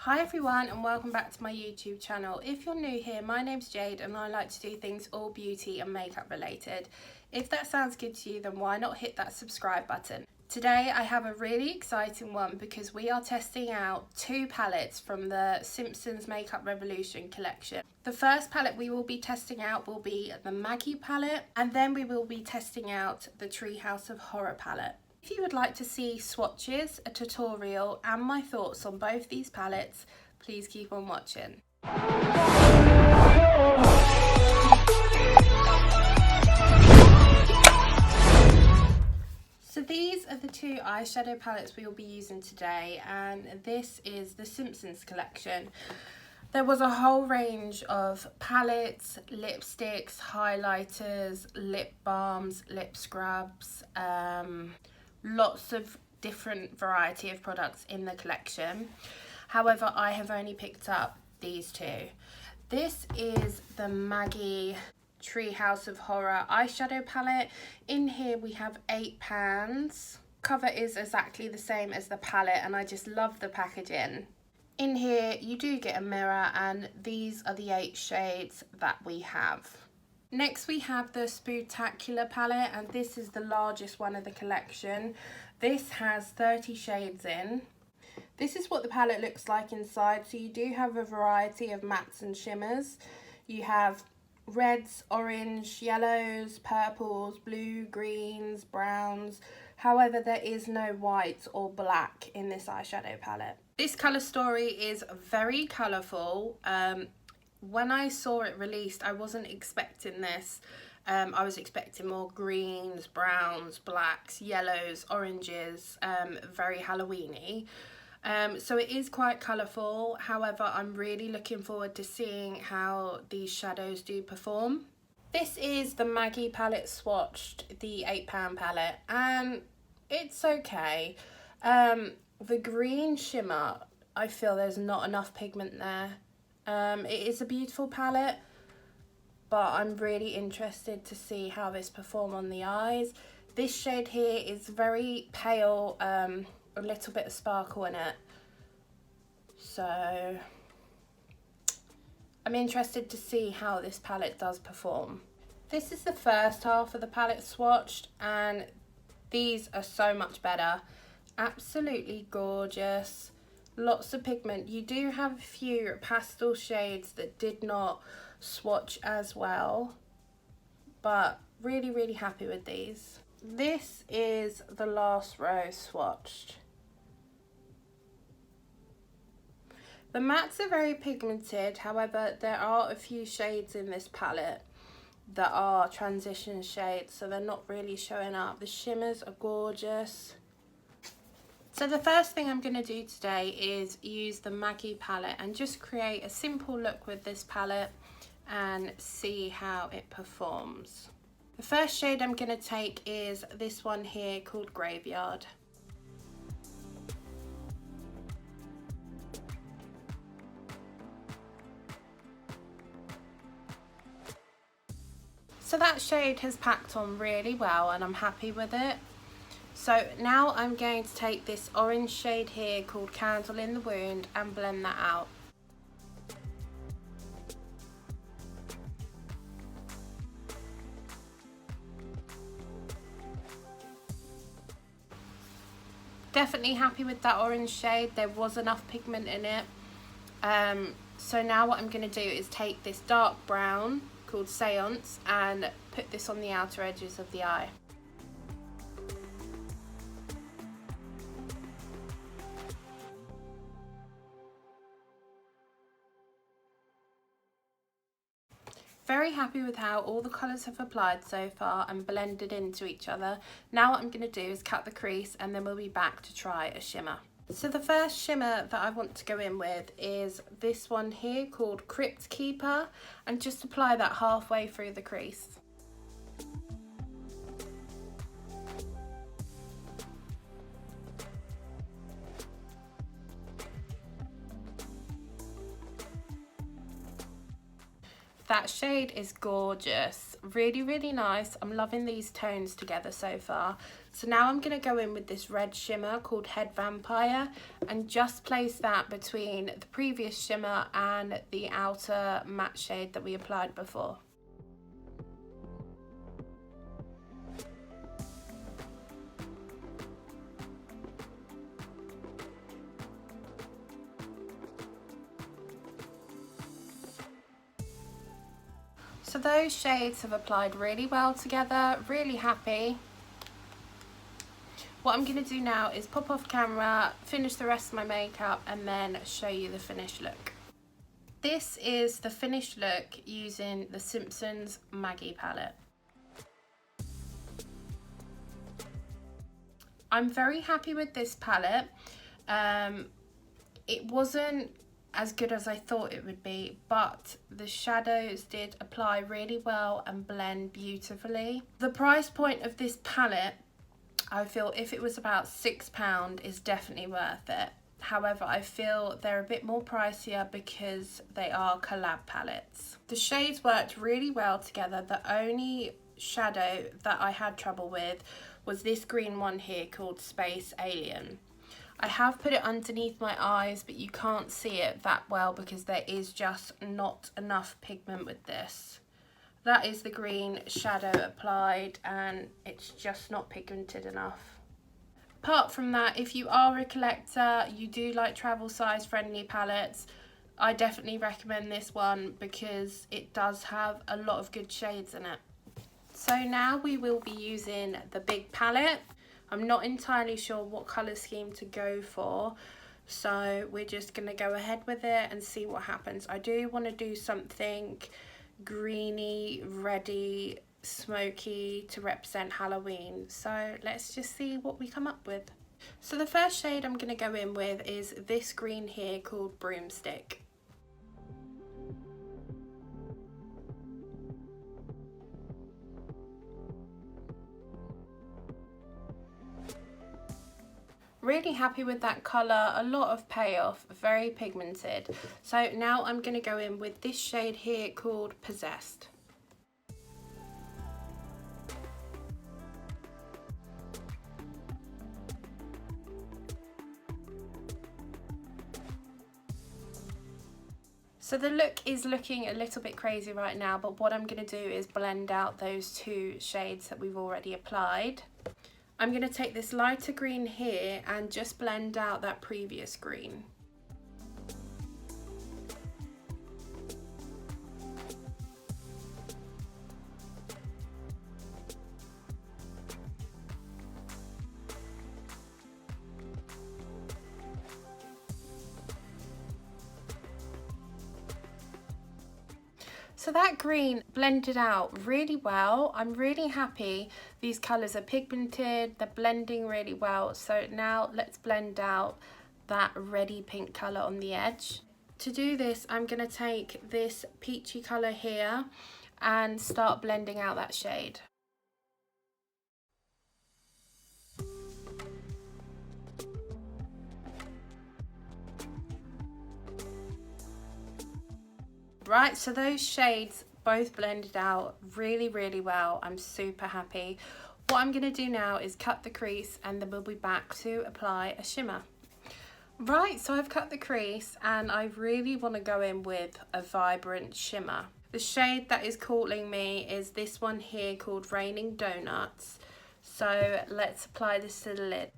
Hi everyone and welcome back to my YouTube channel. If you're new here, my name's Jade and I like to do things all beauty and makeup related. If that sounds good to you, then why not hit that subscribe button. Today I have a really exciting one because we are testing out two palettes from the Simpsons Makeup Revolution collection. The first palette we will be testing out will be the Maggie palette, and then we will be testing out the Treehouse of Horror palette. If you would like to see swatches, a tutorial and my thoughts on both these palettes, please keep on watching. So these are the two eyeshadow palettes we will be using today, and this is the Simpsons collection. There was a whole range of palettes, lipsticks, highlighters, lip balms, lip scrubs, lots of different variety of products in the collection. However, I have only picked up these two. This is the Maggie Treehouse of Horror eyeshadow palette. In here we have 8 pans. Cover is exactly the same as the palette and I just love the packaging. In here you do get a mirror and these are the 8 shades that we have. Next we have the Spooktacular palette, and this is the largest one of the collection. This has 30 shades in. This is what the palette looks like inside, so you do have a variety of mattes and shimmers. You have reds, orange, yellows, purples, blue, greens, browns. However, there is no white or black in this eyeshadow palette. This colour story is very colourful. When I saw it released, I wasn't expecting this. I was expecting more greens, browns, blacks, yellows, oranges, very Halloween-y. So it is quite colourful. However, I'm really looking forward to seeing how these shadows do perform. This is the Maggie palette swatched, the 8-pound palette, and it's okay. The green shimmer, I feel there's not enough pigment there. It is a beautiful palette, but I'm really interested to see how this performs on the eyes. This shade here is very pale, a little bit of sparkle in it. So I'm interested to see how this palette does perform. This is the first half of the palette swatched, and these are so much better. Absolutely gorgeous. Lots of pigment. You do have a few pastel shades that did not swatch as well, but really happy with these. This is the last row swatched. The mattes are very pigmented, however there are a few shades in this palette that are transition shades, so they're not really showing up. The shimmers are gorgeous. So the first thing I'm going to do today is use the Maggie palette and just create a simple look with this palette and see how it performs. The first shade I'm going to take is this one here called Graveyard. So that shade has packed on really well and I'm happy with it. So now I'm going to take this orange shade here called Candle in the Wound and blend that out. Definitely happy with that orange shade. There was enough pigment in it. So now what I'm going to do is take this dark brown called Seance and put this on the outer edges of the eye. Very happy with how all the colours have applied so far and blended into each other. Now what I'm going to do is cut the crease and then we'll be back to try a shimmer. So the first shimmer that I want to go in with is this one here called Crypt Keeper, and just apply that halfway through the crease. That shade is gorgeous, really, really nice. I'm loving these tones together so far. So now I'm going to go in with this red shimmer called Head Vampire and just place that between the previous shimmer and the outer matte shade that we applied before. So those shades have applied really well together, really happy. What I'm going to do now is pop off camera, finish the rest of my makeup and then show you the finished look. This is the finished look using the Simpsons Maggie palette. I'm very happy with this palette. It wasn't as good as I thought it would be, but the shadows did apply really well and blend beautifully. The price point of this palette, I feel if it was about £6, is definitely worth it. However, I feel they're a bit more pricier because they are collab palettes. The shades worked really well together. The only shadow that I had trouble with was this green one here called Space Alien. I have put it underneath my eyes, but you can't see it that well because there is just not enough pigment with this. That is the green shadow applied and it's just not pigmented enough. Apart from that, if you are a collector, you do like travel size friendly palettes, I definitely recommend this one because it does have a lot of good shades in it. So now we will be using the big palette. I'm not entirely sure what colour scheme to go for, so we're just going to go ahead with it and see what happens. I do want to do something greeny, reddy, smoky to represent Halloween, so let's just see what we come up with. So the first shade I'm going to go in with is this green here called Broomstick. Really happy with that colour, a lot of payoff, very pigmented. So now I'm going to go in with this shade here called Possessed. So the look is looking a little bit crazy right now, but what I'm going to do is blend out those two shades that we've already applied. I'm going to take this lighter green here and just blend out that previous green. So that green blended out really well. I'm really happy. These colours are pigmented, they're blending really well. So now let's blend out that reddy pink colour on the edge. To do this, I'm going to take this peachy colour here and start blending out that shade. Right, so those shades both blended out really, really well. I'm super happy. What I'm going to do now is cut the crease and then we'll be back to apply a shimmer. Right, so I've cut the crease and I really want to go in with a vibrant shimmer. The shade that is calling me is this one here called Raining Donuts. So let's apply this to the lid.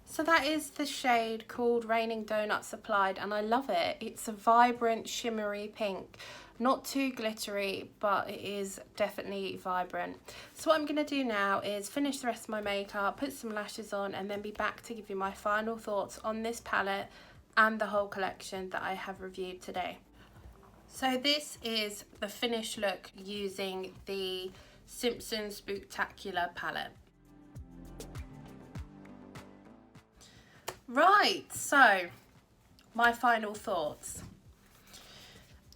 So that is the shade called Raining Donuts applied and I love it. It's a vibrant shimmery pink, not too glittery, but it is definitely vibrant. So what I'm going to do now is finish the rest of my makeup, put some lashes on and then be back to give you my final thoughts on this palette and the whole collection that I have reviewed today. So this is the finished look using the Simpsons Spooktacular palette. Right, so my final thoughts.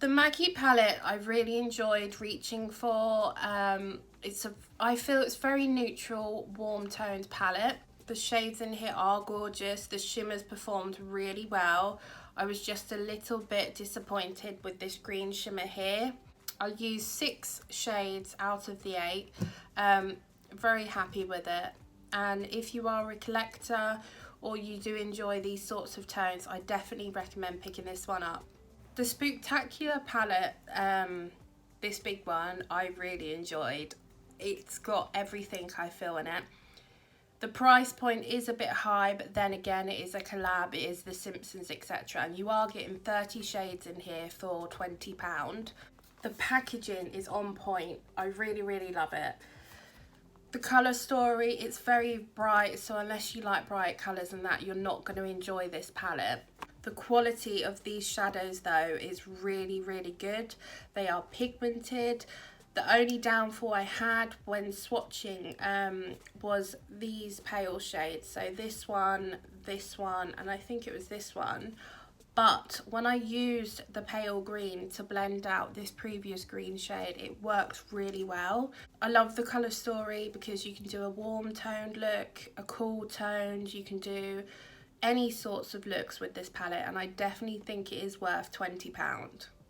The Maggie palette I really enjoyed reaching for. I feel it's very neutral, warm toned palette. The shades in here are gorgeous. The shimmers performed really well. I was just a little bit disappointed with this green shimmer here. I used 6 shades out of the 8. Very happy with it. And if you are a collector or you do enjoy these sorts of tones, I definitely recommend picking this one up. The Spooktacular palette, this big one, I really enjoyed. It's got everything I feel in it. The price point is a bit high, but then again, it is a collab, it is the Simpsons, etc. And you are getting 30 shades in here for £20. The packaging is on point. I really, really love it. The colour story, it's very bright, so unless you like bright colours and that, you're not going to enjoy this palette. The quality of these shadows though is really, really good. They are pigmented. The only downfall I had when swatching was these pale shades. So this one, and I think it was this one. But when I used the pale green to blend out this previous green shade, it worked really well. I love the colour story because you can do a warm toned look, a cool toned, you can do any sorts of looks with this palette, and I definitely think it is worth £20.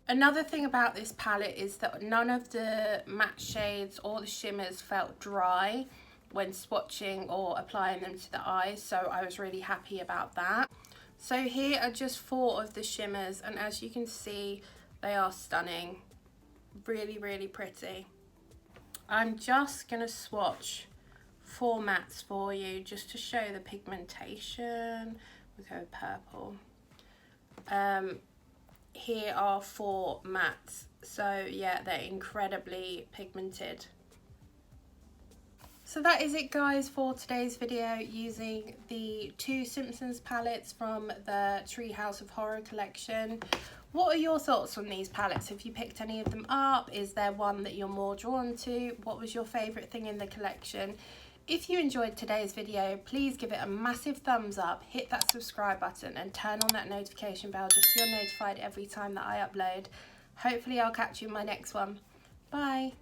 Another thing about this palette is that none of the matte shades or the shimmers felt dry when swatching or applying them to the eyes, so I was really happy about that. So here are just 4 of the shimmers, and as you can see, they are stunning. Really, really pretty. I'm just going to swatch 4 mattes for you just to show the pigmentation. We'll go purple. Here are 4 mattes. So yeah, they're incredibly pigmented. So that is it guys for today's video using the 2 Simpsons palettes from the Treehouse of Horror collection. What are your thoughts on these palettes? Have you picked any of them up? Is there one that you're more drawn to? What was your favourite thing in the collection? If you enjoyed today's video, please give it a massive thumbs up, hit that subscribe button and turn on that notification bell just so you're notified every time that I upload. Hopefully I'll catch you in my next one. Bye!